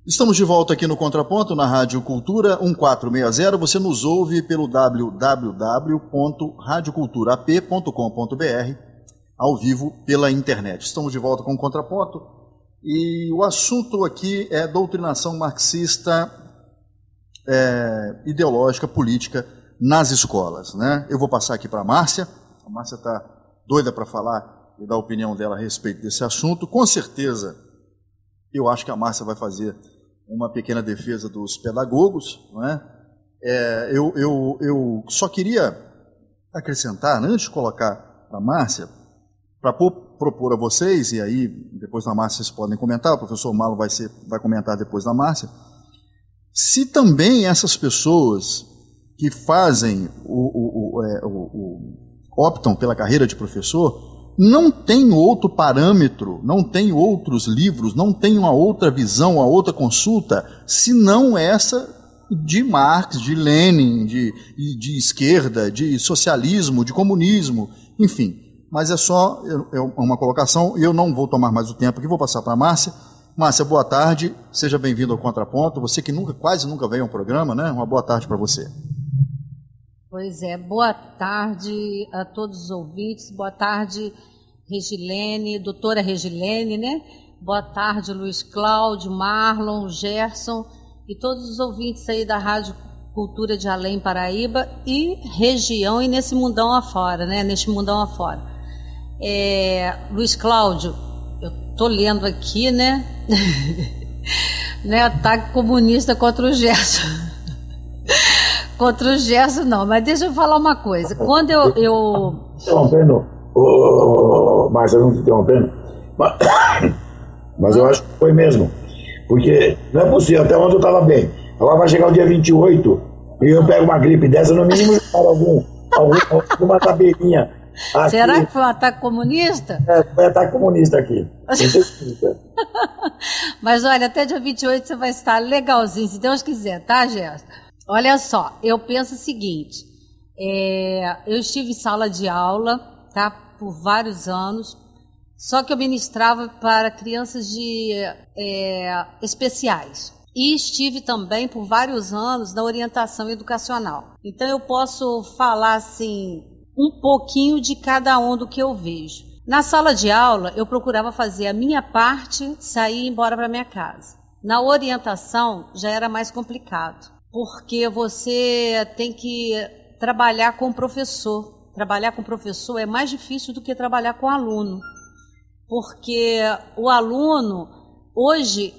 Estamos de volta aqui no Contraponto, na Rádio Cultura 1460. Você nos ouve pelo www.radioculturap.com.br, ao vivo pela internet. Estamos de volta com o Contraponto e o assunto aqui é doutrinação marxista ideológica, política nas escolas, né? Eu vou passar aqui para a Márcia. A Márcia está doida para falar e dar a opinião dela a respeito desse assunto. Com certeza, eu acho que a Márcia vai fazer uma pequena defesa dos pedagogos, não é? Eu só queria acrescentar, antes de colocar para a Márcia, para propor a vocês, e aí depois da Márcia vocês podem comentar, o professor Marlon vai comentar depois da Márcia, se também essas pessoas que fazem, optam pela carreira de professor, não tem outro parâmetro, não tem outros livros, não tem uma outra visão, uma outra consulta, senão essa de Marx, de Lenin, de esquerda, de socialismo, de comunismo, enfim. Mas é só uma colocação e eu não vou tomar mais o tempo aqui, vou passar para a Márcia. Márcia, boa tarde, seja bem-vindo ao Contraponto. Você que quase nunca veio ao programa, né? Uma boa tarde para você. Pois é, boa tarde a todos os ouvintes, boa tarde Regilene, doutora Regilene, né? Boa tarde Luiz Cláudio, Marlon, Gerson e todos os ouvintes aí da Rádio Cultura de Além Paraíba e região e nesse mundão afora, né? Neste mundão afora. Luiz Cláudio, eu tô lendo aqui, né? Não é ataque comunista contra o Gerson. Contra o Gerson não, mas deixa eu falar uma coisa. Quando Interrompendo, Márcia, não te interrompendo, mas eu acho que foi mesmo, porque não é possível, até ontem eu estava bem, agora vai chegar o dia 28 e eu pego uma gripe dessa, no mínimo alguma tabeirinha aqui. Será que foi um ataque comunista? Foi ataque comunista aqui. Mas olha, até dia 28 você vai estar legalzinho, se Deus quiser, tá, Gerson? Olha só, eu penso o seguinte, eu estive em sala de aula, tá, por vários anos, só que eu ministrava para crianças especiais. E estive também por vários anos na orientação educacional. Então eu posso falar assim, um pouquinho de cada um do que eu vejo. Na sala de aula, eu procurava fazer a minha parte, sair e ir embora para minha casa. Na orientação, já era mais complicado. Porque você tem que trabalhar com o professor. Trabalhar com o professor é mais difícil do que trabalhar com o aluno. Porque o aluno, hoje,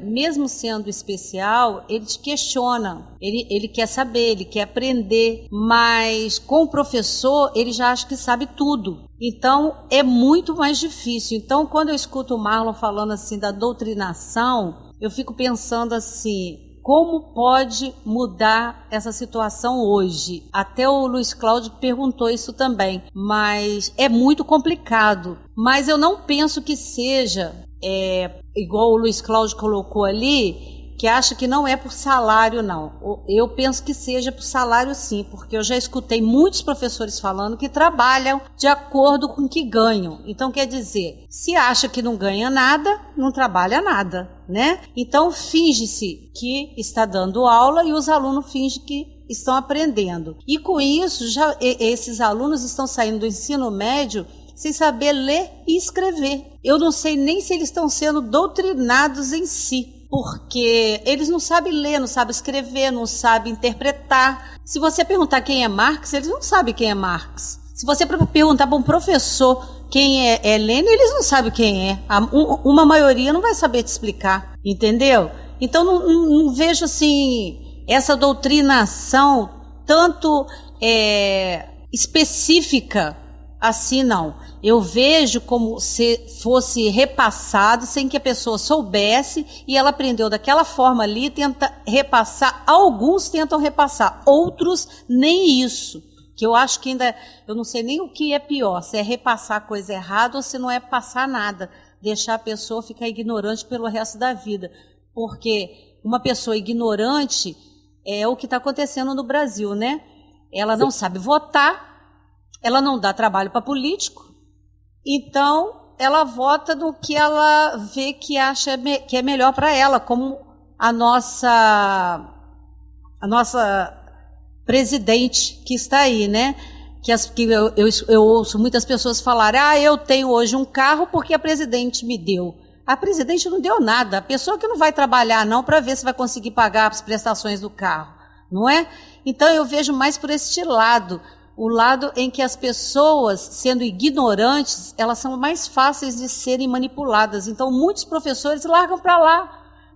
mesmo sendo especial, ele te questiona. Ele quer saber, ele quer aprender. Mas com o professor, ele já acha que sabe tudo. Então, é muito mais difícil. Então, quando eu escuto o Marlon falando assim da doutrinação, eu fico pensando assim, como pode mudar essa situação hoje? Até o Luiz Cláudio perguntou isso também, mas é muito complicado. Mas eu não penso que seja, igual o Luiz Cláudio colocou ali, que acha que não é por salário, não. Eu penso que seja por salário, sim, porque eu já escutei muitos professores falando que trabalham de acordo com o que ganham. Então, quer dizer, se acha que não ganha nada, não trabalha nada, né? Então, finge-se que está dando aula e os alunos fingem que estão aprendendo. E com isso, já esses alunos estão saindo do ensino médio sem saber ler e escrever. Eu não sei nem se eles estão sendo doutrinados em si, porque eles não sabem ler, não sabem escrever, não sabem interpretar. Se você perguntar quem é Marx, eles não sabem quem é Marx. Se você perguntar para um professor quem é Lenin, eles não sabem quem é. Uma maioria não vai saber te explicar, entendeu? Então não vejo assim essa doutrinação tanto específica assim, não. Eu vejo como se fosse repassado sem que a pessoa soubesse e ela aprendeu daquela forma ali, tenta repassar. Alguns tentam repassar, outros nem isso. Que eu acho que ainda, eu não sei nem o que é pior, se é repassar coisa errada ou se não é passar nada, deixar a pessoa ficar ignorante pelo resto da vida. Porque uma pessoa ignorante é o que está acontecendo no Brasil, né? Ela não sabe votar, ela não dá trabalho para político, então ela vota no que ela vê que acha que é melhor para ela, como a nossa presidente que está aí, né? Que eu ouço muitas pessoas falarem, eu tenho hoje um carro porque a presidente me deu. A presidente não deu nada, a pessoa que não vai trabalhar não para ver se vai conseguir pagar as prestações do carro, não é? Então eu vejo mais por este lado, o lado em que as pessoas, sendo ignorantes, elas são mais fáceis de serem manipuladas. Então muitos professores largam para lá.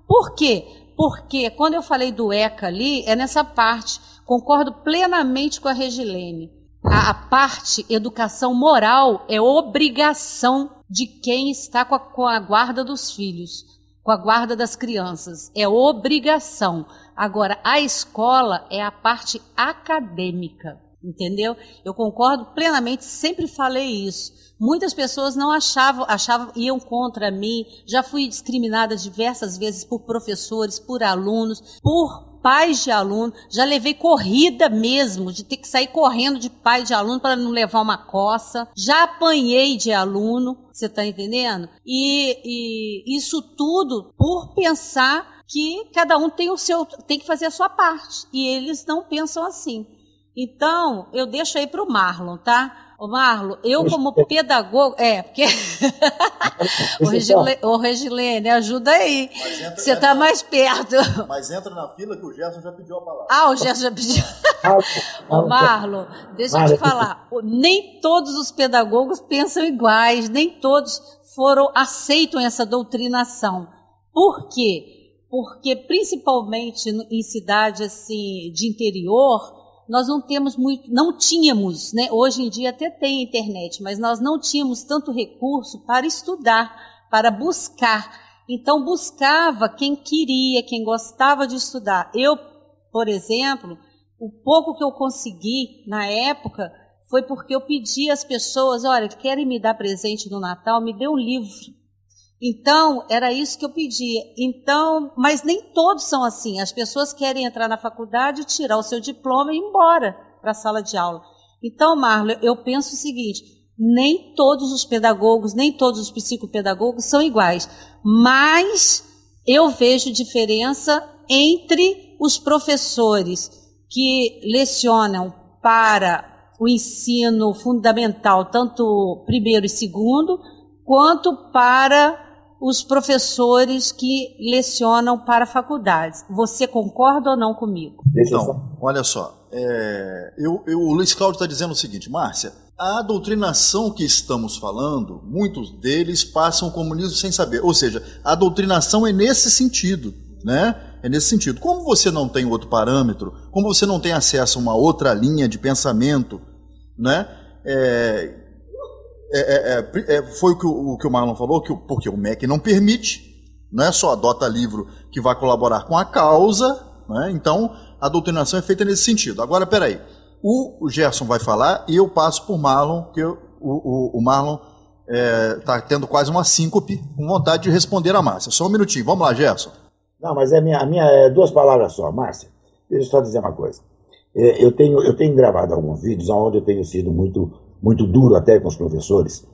Por quê? Porque quando eu falei do ECA ali, é nessa parte, concordo plenamente com a Regilene. A parte educação moral é obrigação de quem está com a guarda dos filhos, com a guarda das crianças. É obrigação. Agora, a escola é a parte acadêmica, entendeu? Eu concordo plenamente, sempre falei isso. Muitas pessoas não achavam, iam contra mim. Já fui discriminada diversas vezes por professores, por alunos, por pais de aluno, já levei corrida mesmo, de ter que sair correndo de pai de aluno para não levar uma coça, já apanhei de aluno, você está entendendo? E isso tudo por pensar que cada um tem que fazer a sua parte, e eles não pensam assim. Então, eu deixo aí para o Marlon, tá? Ô Marlon, eu como pedagogo... porque... Ô Regilene, ajuda aí. Você está mais perto. Mas entra na fila que o Gerson já pediu a palavra. O Gerson já pediu. Ô Marlon, deixa eu te falar. Nem todos os pedagogos pensam iguais, nem todos aceitam essa doutrinação. Por quê? Porque, principalmente em cidade assim, de interior... Nós não tínhamos, né? Hoje em dia até tem internet, mas nós não tínhamos tanto recurso para estudar, para buscar. Então, buscava quem queria, quem gostava de estudar. Eu, por exemplo, o pouco que eu consegui na época foi porque eu pedi às pessoas, olha, querem me dar presente no Natal, me dê um livro. Então, era isso que eu pedia. Então, mas nem todos são assim. As pessoas querem entrar na faculdade, tirar o seu diploma e ir embora para a sala de aula. Então, Marlon, eu penso o seguinte, nem todos os pedagogos, nem todos os psicopedagogos são iguais, mas eu vejo diferença entre os professores que lecionam para o ensino fundamental, tanto primeiro e segundo, quanto para os professores que lecionam para faculdades. Você concorda ou não comigo? Então, olha só, o Luiz Cláudio está dizendo o seguinte, Márcia, a doutrinação que estamos falando, muitos deles passam o comunismo sem saber, ou seja, a doutrinação é nesse sentido, né? É nesse sentido. Como você não tem outro parâmetro, como você não tem acesso a uma outra linha de pensamento, né? Foi o que o Marlon falou, porque o MEC não permite, não é só adota livro que vai colaborar com a causa, né? Então a doutrinação é feita nesse sentido. Agora, peraí, o Gerson vai falar e eu passo por Marlon, porque o Marlon está tendo quase uma síncope, com vontade de responder a Márcia. Só um minutinho, vamos lá, Gerson. Não, mas a minha duas palavras só, Márcia. Deixa eu só dizer uma coisa. Eu tenho gravado alguns vídeos onde eu tenho sido muito duro até com os professores,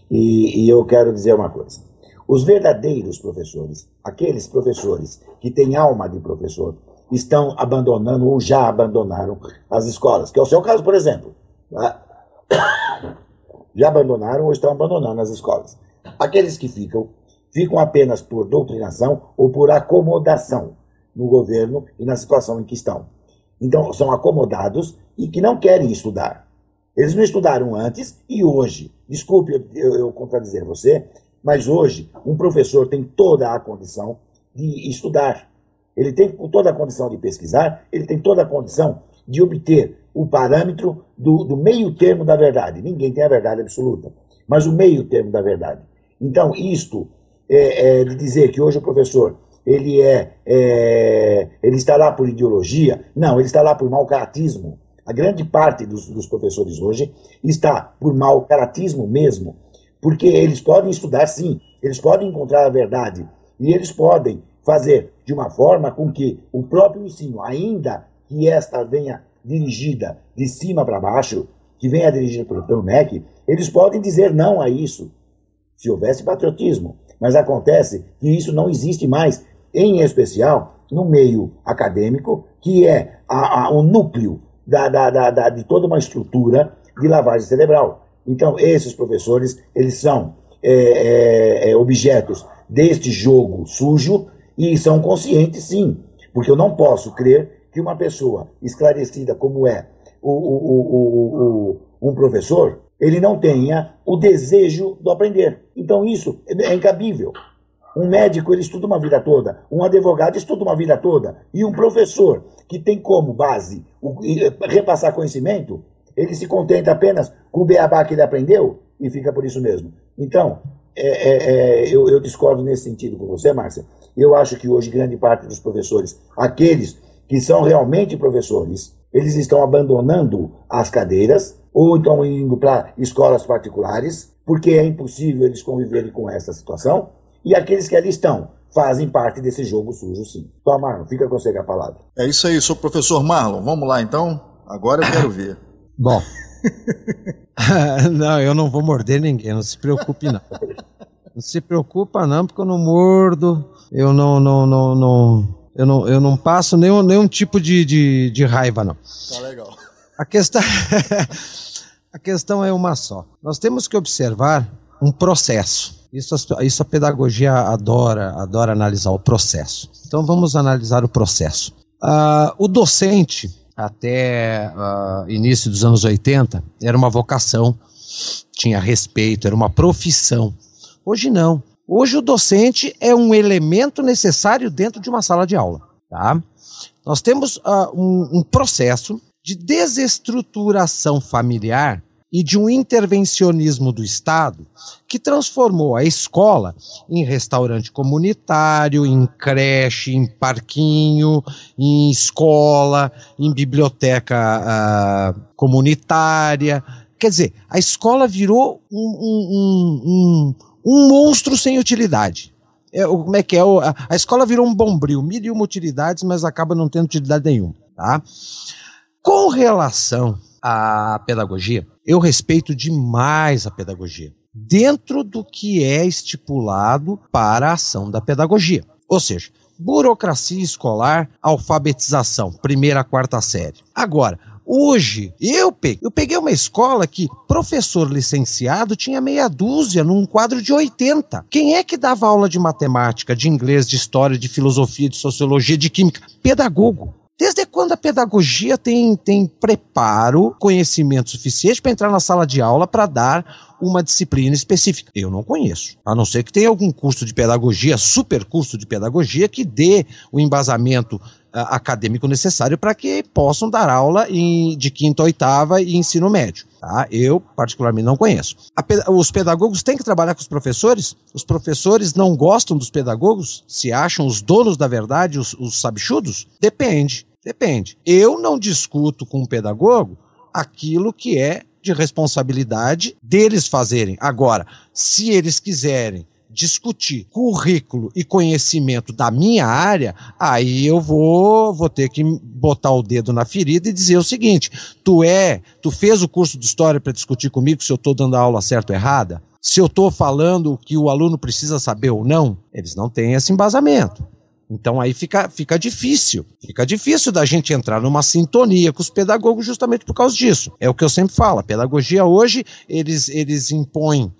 e eu quero dizer uma coisa. Os verdadeiros professores, aqueles professores que têm alma de professor, estão abandonando ou já abandonaram as escolas, que é o seu caso, por exemplo. Já abandonaram ou estão abandonando as escolas. Aqueles que ficam apenas por doutrinação ou por acomodação no governo e na situação em que estão. Então, são acomodados e que não querem estudar. Eles não estudaram antes e hoje, desculpe eu contradizer você, mas hoje um professor tem toda a condição de estudar. Ele tem toda a condição de pesquisar, ele tem toda a condição de obter o parâmetro do meio termo da verdade. Ninguém tem a verdade absoluta, mas o meio termo da verdade. Então, isto de dizer que hoje o professor ele está lá por ideologia, não, ele está lá por mau caratismo. A grande parte dos professores hoje está por mau caratismo mesmo, porque eles podem estudar sim, eles podem encontrar a verdade, e eles podem fazer de uma forma com que o próprio ensino, ainda que esta venha dirigida de cima para baixo, que venha dirigida pelo MEC, eles podem dizer não a isso, se houvesse patriotismo. Mas acontece que isso não existe mais. em especial no meio acadêmico, que é o núcleo de toda uma estrutura de lavagem cerebral. Então, esses professores, eles são objetos deste jogo sujo e são conscientes, sim, porque eu não posso crer que uma pessoa esclarecida como é um professor, ele não tenha o desejo do aprender. Então, isso é incabível. Um médico, ele estuda uma vida toda, um advogado estuda uma vida toda, e um professor que tem como base repassar conhecimento, ele se contenta apenas com o beabá que ele aprendeu e fica por isso mesmo. Então, eu discordo nesse sentido com você, Márcia. Eu acho que hoje grande parte dos professores, aqueles que são realmente professores, eles estão abandonando as cadeiras ou estão indo para escolas particulares, porque é impossível eles conviverem com essa situação, e aqueles que ali estão fazem parte desse jogo sujo, sim. Então, Marlon, fica com você com a palavra. É isso aí, sou o professor Marlon. Vamos lá, então? Agora eu quero ver. Bom, não, eu não vou morder ninguém, não se preocupe não. Não se preocupa não, porque eu não mordo, eu não passo nenhum tipo de raiva, não. Tá legal. A questão é uma só. Nós temos que observar um processo. Isso a pedagogia adora analisar o processo. Então vamos analisar o processo. O docente, até início dos anos 80, era uma vocação, tinha respeito, era uma profissão. Hoje não. Hoje o docente é um elemento necessário dentro de uma sala de aula. Tá? Nós temos um processo de desestruturação familiar e de um intervencionismo do Estado que transformou a escola em restaurante comunitário, em creche, em parquinho, em escola, em biblioteca comunitária. Quer dizer, a escola virou um monstro sem utilidade. Como é que é? A escola virou um bombril, 1001 utilidades, mas acaba não tendo utilidade nenhuma. Tá? Com relação à pedagogia, eu respeito demais a pedagogia, dentro do que é estipulado para a ação da pedagogia. Ou seja, burocracia escolar, alfabetização, 1ª a 4ª série. Agora, hoje, eu peguei uma escola que professor licenciado tinha meia dúzia num quadro de 80. Quem é que dava aula de matemática, de inglês, de história, de filosofia, de sociologia, de química? Pedagogo. Desde quando a pedagogia tem preparo, conhecimento suficiente para entrar na sala de aula para dar uma disciplina específica? Eu não conheço. A não ser que tenha algum curso de pedagogia, super curso de pedagogia, que dê o embasamento acadêmico necessário para que possam dar aula de 5ª, 8ª e ensino médio. Tá? Eu, particularmente, não conheço. Os pedagogos têm que trabalhar com os professores? Os professores não gostam dos pedagogos? Se acham os donos da verdade, os sabichudos? Depende. Eu não discuto com o pedagogo aquilo que é de responsabilidade deles fazerem. Agora, se eles quiserem discutir currículo e conhecimento da minha área, aí eu vou ter que botar o dedo na ferida e dizer o seguinte: tu fez o curso de história para discutir comigo se eu estou dando a aula certa ou errada? Se eu estou falando o que o aluno precisa saber ou não? Eles não têm esse embasamento. Então aí fica difícil. Fica difícil da gente entrar numa sintonia com os pedagogos justamente por causa disso. É o que eu sempre falo. A pedagogia hoje, eles impõem,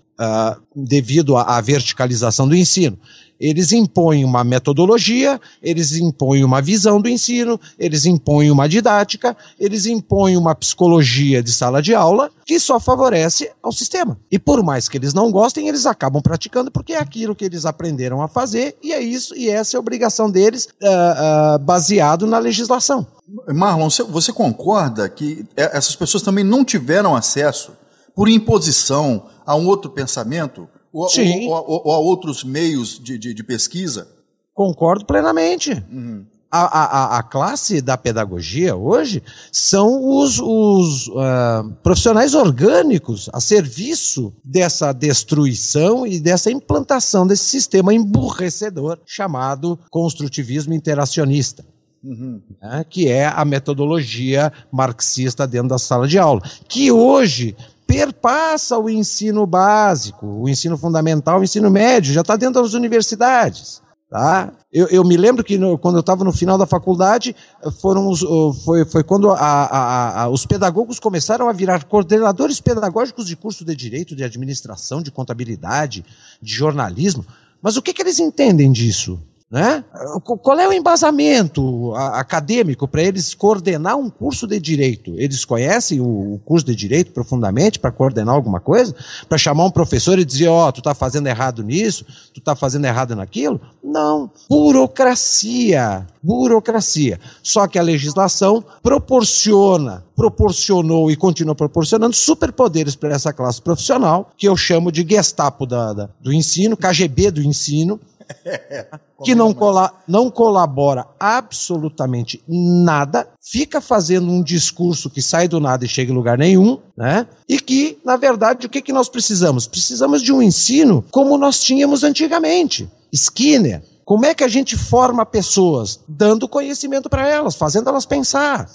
devido à verticalização do ensino, eles impõem uma metodologia, eles impõem uma visão do ensino, eles impõem uma didática, eles impõem uma psicologia de sala de aula que só favorece ao sistema. E por mais que eles não gostem, eles acabam praticando porque é aquilo que eles aprenderam a fazer e é isso, e essa é a obrigação deles, baseado na legislação. Marlon, você concorda que essas pessoas também não tiveram acesso, por imposição, a um outro pensamento? Ou a outros meios de pesquisa? Concordo plenamente. Uhum. A classe da pedagogia hoje são os profissionais orgânicos a serviço dessa destruição e dessa implantação desse sistema emburrecedor chamado construtivismo interacionista. Uhum. Que é a metodologia marxista dentro da sala de aula, que hoje perpassa o ensino básico, o ensino fundamental, o ensino médio, já está dentro das universidades. Tá? Eu me lembro que quando eu estava no final da faculdade, foi quando os pedagogos começaram a virar coordenadores pedagógicos de curso de Direito, de Administração, de Contabilidade, de Jornalismo. Mas o que eles entendem disso? Né? Qual é o embasamento acadêmico para eles coordenar um curso de Direito? Eles conhecem o curso de Direito profundamente para coordenar alguma coisa? Para chamar um professor e dizer, tu está fazendo errado nisso, tu está fazendo errado naquilo? Não. Burocracia. Só que a legislação proporcionou e continua proporcionando superpoderes para essa classe profissional, que eu chamo de Gestapo do ensino, KGB do ensino, que não colabora absolutamente nada, fica fazendo um discurso que sai do nada e chega em lugar nenhum, né? E que, na verdade, o que nós precisamos? Precisamos de um ensino como nós tínhamos antigamente. Skinner, como é que a gente forma pessoas? Dando conhecimento para elas, fazendo elas pensar.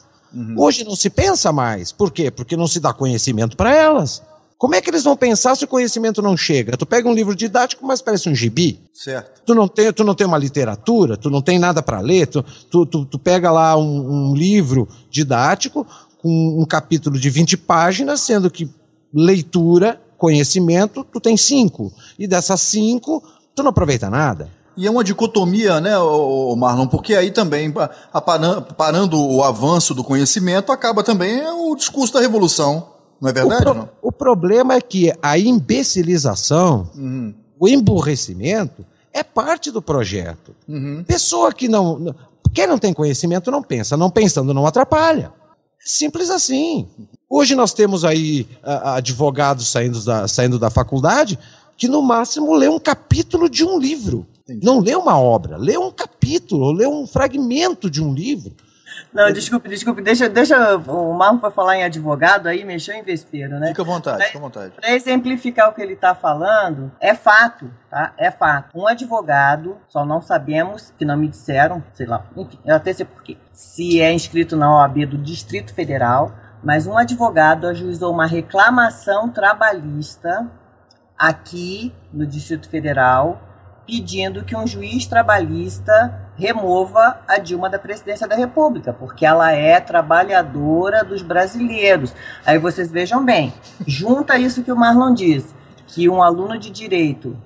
Hoje não se pensa mais. Por quê? Porque não se dá conhecimento para elas. Como é que eles vão pensar se o conhecimento não chega? Tu pega um livro didático, mas parece um gibi. Certo. Tu não tem uma literatura, tu não tem nada para ler, tu pega lá um livro didático com um capítulo de 20 páginas, sendo que leitura, conhecimento, tu tem 5. E dessas 5, tu não aproveita nada. E é uma dicotomia, né, Marlon? Porque aí também, parando o avanço do conhecimento, acaba também o discurso da revolução. Não é verdade, não? O problema é que a imbecilização, o emburrecimento, é parte do projeto. Pessoa que quem não tem conhecimento não pensa. Não pensando não atrapalha. Simples assim. Hoje nós temos aí advogados saindo da faculdade que no máximo lê um capítulo de um livro. Entendi. Não lê uma obra, lê um capítulo, lê um fragmento de um livro. Não, desculpe, deixa o Marlon foi falar em advogado, aí mexeu em vespeiro, né? Fica à vontade, fica à vontade. Para exemplificar o que ele está falando, é fato, tá? É fato. Um advogado, só não sabemos, que não me disseram, sei lá, enfim, eu até sei porquê, se é inscrito na OAB do Distrito Federal, mas um advogado ajuizou uma reclamação trabalhista aqui no Distrito Federal, pedindo que um juiz trabalhista remova a Dilma da presidência da República, porque ela é trabalhadora dos brasileiros. Aí vocês vejam bem, junta isso que o Marlon diz, que um aluno de direito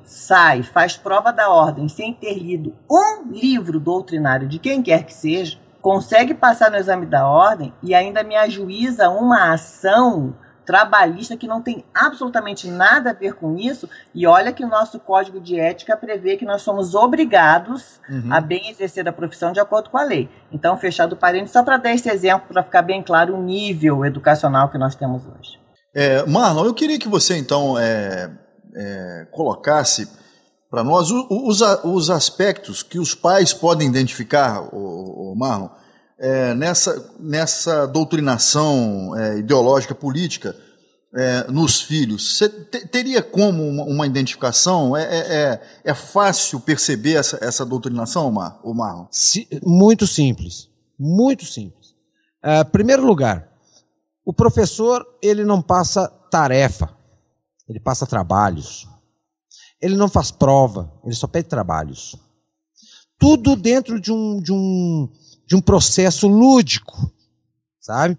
faz prova da ordem sem ter lido um livro doutrinário de quem quer que seja, consegue passar no exame da ordem e ainda me ajuiza uma ação trabalhista que não tem absolutamente nada a ver com isso, e olha que o nosso Código de Ética prevê que nós somos obrigados a bem exercer a profissão de acordo com a lei. Então, fechado o parênteses, só para dar esse exemplo, para ficar bem claro o nível educacional que nós temos hoje. Marlon, eu queria que você, então, colocasse para nós os aspectos que os pais podem identificar, Marlon, nessa doutrinação ideológica política nos filhos. Você teria como uma identificação? É fácil perceber essa doutrinação, Marlon? Muito simples. Muito simples. Primeiro lugar, o professor ele não passa tarefa, ele passa trabalhos. Ele não faz prova, ele só pede trabalhos. Tudo dentro de um processo lúdico, sabe?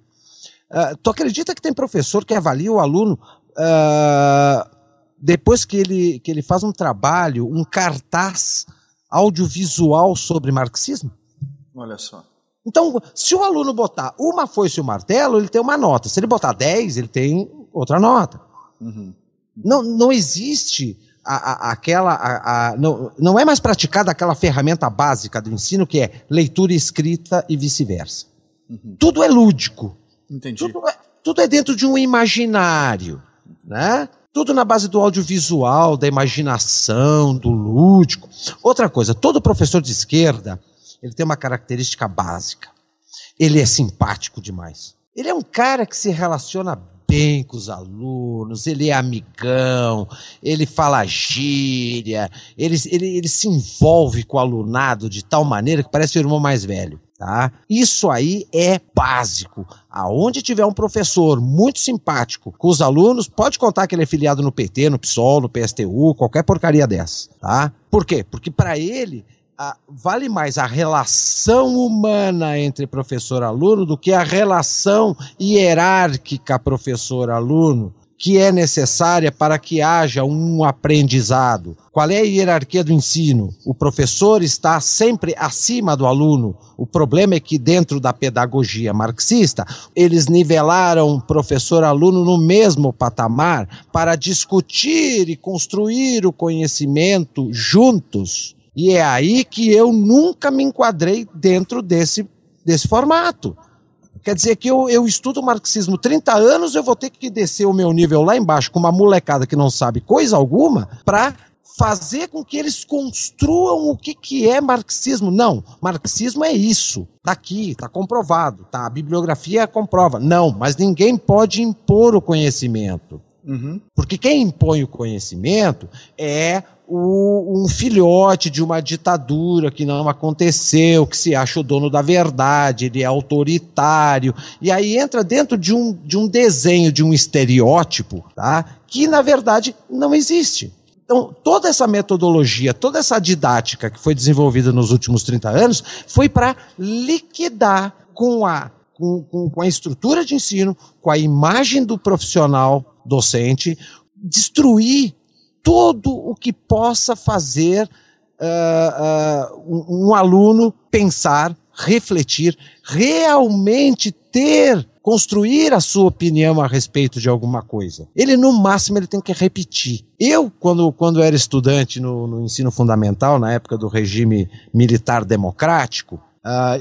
Tu acredita que tem professor que avalia o aluno depois que ele faz um trabalho, um cartaz audiovisual sobre marxismo? Olha só. Então, se o aluno botar uma foice e um martelo, ele tem uma nota. Se ele botar 10, ele tem outra nota. Não existe não é mais praticada aquela ferramenta básica do ensino que é leitura escrita e vice-versa. Tudo é lúdico. Entendi. Tudo é dentro de um imaginário, né? Tudo na base do audiovisual, da imaginação, do lúdico. Outra coisa, todo professor de esquerda, ele tem uma característica básica. Ele é simpático demais. Ele é um cara que se relaciona bem com os alunos, ele é amigão, ele fala gíria, ele se envolve com o alunado de tal maneira que parece o irmão mais velho. Tá? Isso aí é básico. Aonde tiver um professor muito simpático com os alunos, pode contar que ele é filiado no PT, no PSOL, no PSTU, qualquer porcaria dessa. Tá? Por quê? Porque para ele vale mais a relação humana entre professor e aluno do que a relação hierárquica professor-aluno, que é necessária para que haja um aprendizado. Qual é a hierarquia do ensino? O professor está sempre acima do aluno. O problema é que dentro da pedagogia marxista, eles nivelaram professor-aluno no mesmo patamar para discutir e construir o conhecimento juntos. E é aí que eu nunca me enquadrei dentro desse formato. Quer dizer que eu estudo marxismo 30 anos, eu vou ter que descer o meu nível lá embaixo com uma molecada que não sabe coisa alguma para fazer com que eles construam o que é marxismo. Não, marxismo é isso. Está aqui, está comprovado, tá? A bibliografia comprova. Não, mas ninguém pode impor o conhecimento. Uhum. Porque quem impõe o conhecimento é um filhote de uma ditadura que não aconteceu, que se acha o dono da verdade, ele é autoritário, e aí entra dentro de um desenho, de um estereótipo, tá? Que na verdade não existe. Então, toda essa metodologia, toda essa didática que foi desenvolvida nos últimos 30 anos foi para liquidar com a estrutura de ensino, com a imagem do profissional docente, destruir tudo o que possa fazer um aluno pensar, refletir, realmente construir a sua opinião a respeito de alguma coisa. Ele, no máximo, ele tem que repetir. Eu, quando era estudante no ensino fundamental, na época do regime militar democrático,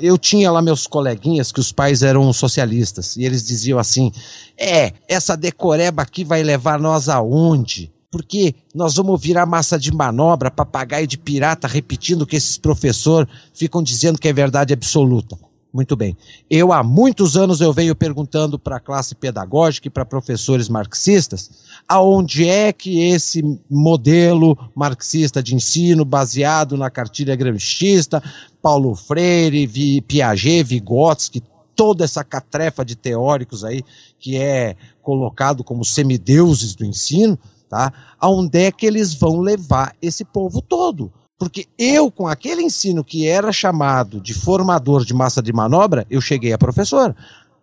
eu tinha lá meus coleguinhas que os pais eram socialistas, e eles diziam assim, essa decoreba aqui vai levar nós aonde? Porque nós vamos virar massa de manobra, papagaio de pirata, repetindo o que esses professores ficam dizendo que é verdade absoluta. Muito bem. Há muitos anos eu venho perguntando para a classe pedagógica e para professores marxistas aonde é que esse modelo marxista de ensino baseado na cartilha gramscista, Paulo Freire, Piaget, Vygotsky, toda essa catrefa de teóricos aí que é colocado como semideuses do ensino, tá? Aonde é que eles vão levar esse povo todo? Porque eu, com aquele ensino que era chamado de formador de massa de manobra, eu cheguei a professora.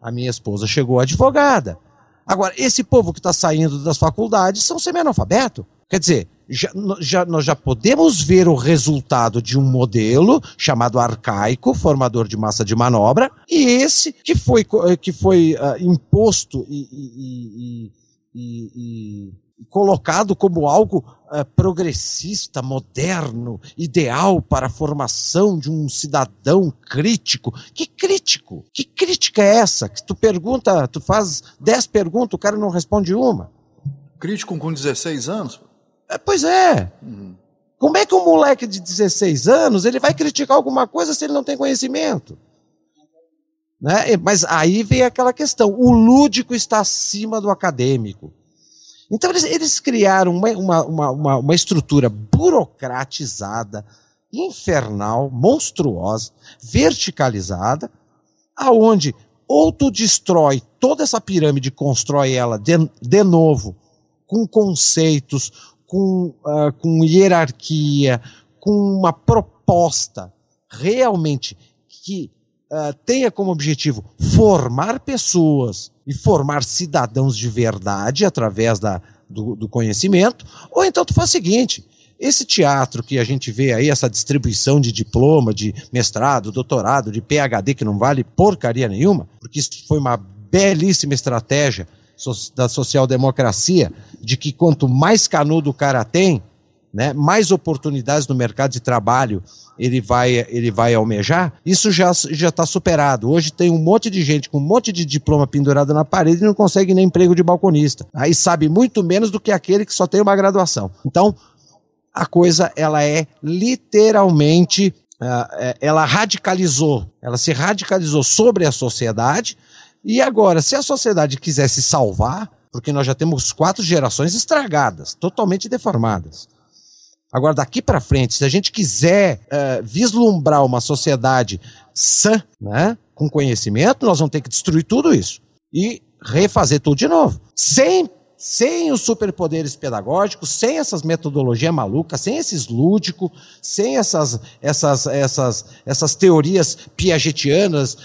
A minha esposa chegou a advogada. Agora, esse povo que está saindo das faculdades são semi-analfabetos. Quer dizer, nós já podemos ver o resultado de um modelo chamado arcaico, formador de massa de manobra, e esse que foi imposto e colocado como algo progressista, moderno, ideal para a formação de um cidadão crítico. Que crítico? Que crítica é essa? Que tu faz 10 perguntas, o cara não responde uma. Crítico com 16 anos? Pois é. Como é que um moleque de 16 anos ele vai criticar alguma coisa se ele não tem conhecimento? Né? Mas aí vem aquela questão, o lúdico está acima do acadêmico. Então eles criaram uma estrutura burocratizada, infernal, monstruosa, verticalizada, aonde ou tu destrói toda essa pirâmide, constrói ela de novo, com conceitos, com hierarquia, com uma proposta realmente que tenha como objetivo formar pessoas e formar cidadãos de verdade através do conhecimento, ou então tu faz o seguinte, esse teatro que a gente vê aí, essa distribuição de diploma, de mestrado, doutorado, de PhD, que não vale porcaria nenhuma, porque isso foi uma belíssima estratégia da social-democracia, de que quanto mais canudo o cara tem, né, mais oportunidades no mercado de trabalho ele vai almejar, isso já está superado. Hoje tem um monte de gente com um monte de diploma pendurado na parede e não consegue nem emprego de balconista. Aí sabe muito menos do que aquele que só tem uma graduação. Então, a coisa, ela é literalmente, ela se radicalizou sobre a sociedade, e agora, se a sociedade quiser se salvar, porque nós já temos 4 gerações estragadas, totalmente deformadas. Agora, daqui para frente, se a gente quiser vislumbrar uma sociedade sã, né, com conhecimento, nós vamos ter que destruir tudo isso e refazer tudo de novo. Sem sem os superpoderes pedagógicos, sem essas metodologias malucas, sem esses lúdicos, sem essas teorias piagetianas,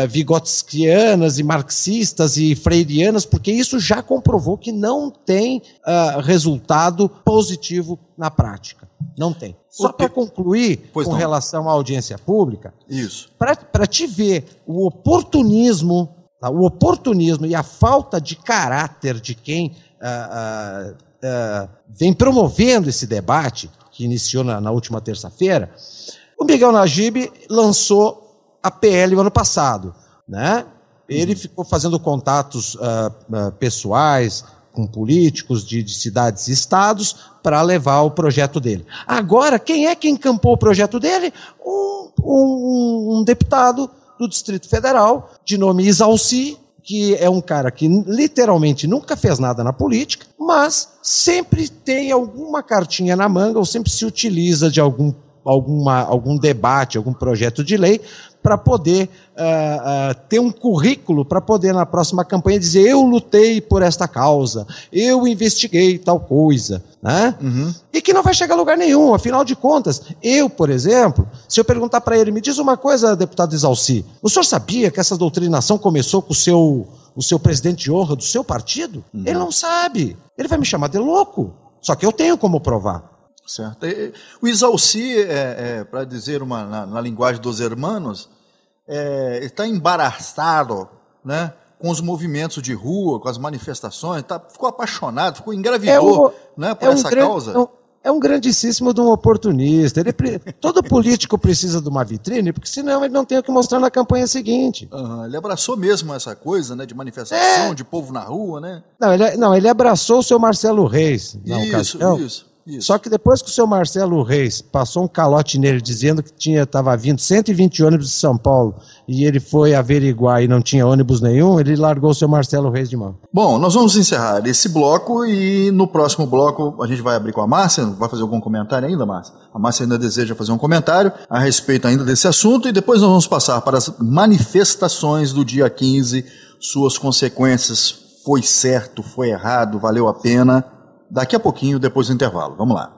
vigotskianas e marxistas e freirianas, porque isso já comprovou que não tem resultado positivo na prática. Não tem. Só para concluir com relação à audiência pública, para te ver o oportunismo e a falta de caráter de quem vem promovendo esse debate, que iniciou na última terça-feira, o Miguel Najib lançou a PL no ano passado, né? Ele ficou fazendo contatos pessoais com políticos de cidades e estados para levar o projeto dele. Agora, quem é que encampou o projeto dele? Um deputado do Distrito Federal, de nome Isalci, que é um cara que literalmente nunca fez nada na política, mas sempre tem alguma cartinha na manga ou sempre se utiliza de algum debate, algum projeto de lei para poder ter um currículo para poder na próxima campanha dizer eu lutei por esta causa, eu investiguei tal coisa, né? E que não vai chegar a lugar nenhum. Afinal de contas, eu, por exemplo, se eu perguntar para ele, me diz uma coisa, deputado Isalci, o senhor sabia que essa doutrinação começou com o seu presidente de honra do seu partido? Ele não sabe. Ele vai me chamar de louco. Só que eu tenho como provar. Certo. O Isalci, para dizer na linguagem dos hermanos, está embaraçado, né, com os movimentos de rua, com as manifestações, ficou apaixonado, engravidou por essa causa. É um grandíssimo de um oportunista. Todo político precisa de uma vitrine, porque senão ele não tem o que mostrar na campanha seguinte. Ele abraçou mesmo essa coisa, né, de manifestação, de povo na rua, né? Não, ele abraçou o seu Marcelo Reis. Isso. Só que depois que o seu Marcelo Reis passou um calote nele dizendo que estava vindo 120 ônibus de São Paulo e ele foi averiguar e não tinha ônibus nenhum, ele largou o seu Marcelo Reis de mão. Bom, nós vamos encerrar esse bloco e no próximo bloco a gente vai abrir com a Márcia. Vai fazer algum comentário ainda, Márcia? A Márcia ainda deseja fazer um comentário a respeito ainda desse assunto e depois nós vamos passar para as manifestações do dia 15, suas consequências, foi certo, foi errado, valeu a pena. Daqui a pouquinho, depois do intervalo. Vamos lá.